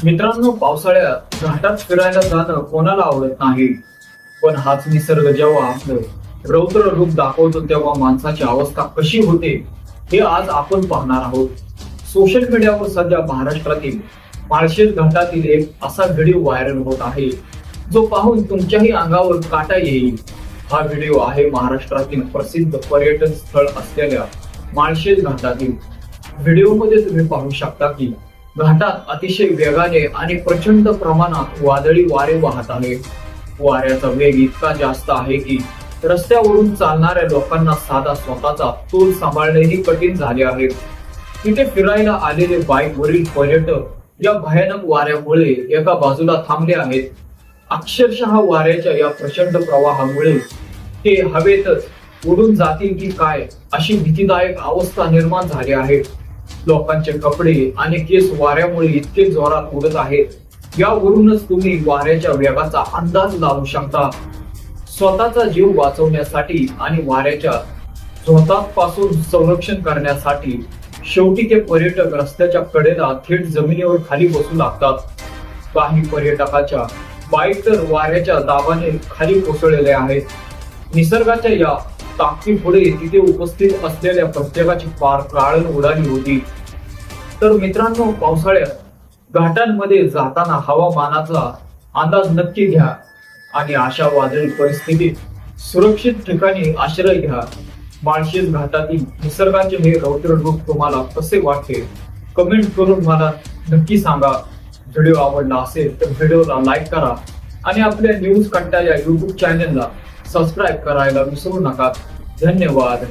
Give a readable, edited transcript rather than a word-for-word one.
मित्रांनो, पावसाळ्यात घाटात फिरायला जाणं कोणाला आवडत नाही, पण हाच निसर्ग जेव्हा आपलं रौद्र रूप दाखवतो तेव्हा माणसाची अवस्था कशी होते हे आज आपण पाहणार आहोत. सोशल मीडियावर सध्या महाराष्ट्रातील माळशेज घाटातील एक असा व्हिडिओ व्हायरल होत आहे जो पाहून तुमच्याही अंगावर काटा येईल. हा व्हिडिओ आहे महाराष्ट्रातील प्रसिद्ध पर्यटन स्थळ असलेल्या माळशेज घाटातील. व्हिडिओमध्ये तुम्ही पाहू शकता की घाटात अतिशय वेगाने आणि प्रचंड प्रमाणात वादळी वारे वाहत आहे. वाऱ्याचा वेग इतका जास्त आहे की रस्त्यावरून चालणाऱ्या लोकांना साधा स्वतःचा तोल सांभाळणेही कठीण झाले आहे. तिथे फिरायला आलेले बाईकवरील पर्यटक या भयानक वाऱ्यामुळे एका बाजूला थांबले आहेत. अक्षरशः वाऱ्याच्या या प्रचंड प्रवाहामुळे ते हवेतच उडून जातील की काय अशी भीतीदायक अवस्था निर्माण झाली आहे. लोकांचे कपडे आणि केस वाऱ्यामुळे इतके जोरात उडत आहेत, यावरूनच तुम्ही वाऱ्याच्या वेगाचा अंदाज लावू शकता. स्वतःचा जीव वाचवण्यासाठी आणि वाऱ्याच्या झोतापासून संरक्षण करण्यासाठी शेवटी ते पर्यटक रस्त्याच्या कडेला थेट जमिनीवर खाली बसू लागतात. काही पर्यटकाच्या बाईक तर वाऱ्याच्या दाबाने खाली कोसळलेले आहेत. निसर्गाच्या या ताकदीपुढे तिथे उपस्थित असलेल्या प्रत्येकाची पार काळण उडाली होती. तर मित्रांनो, पावसाळ्यात घाटांमध्ये जाताना हवामानाचा अंदाज नक्की घ्या आणि अशा वादळी परिस्थितीत सुरक्षित ठिकाणी आश्रय घ्या. माळशेज घाटातील निसर्गाचे हे रौद्र रूप तुम्हाला कसे वाटते कमेंट करून मला नक्की सांगा. व्हिडिओ आवडला असेल तर व्हिडिओला लाईक करा आणि आपल्या न्यूज कंटा या युट्यूब चॅनलला सबस्क्राईब करायला विसरू नका. धन्यवाद.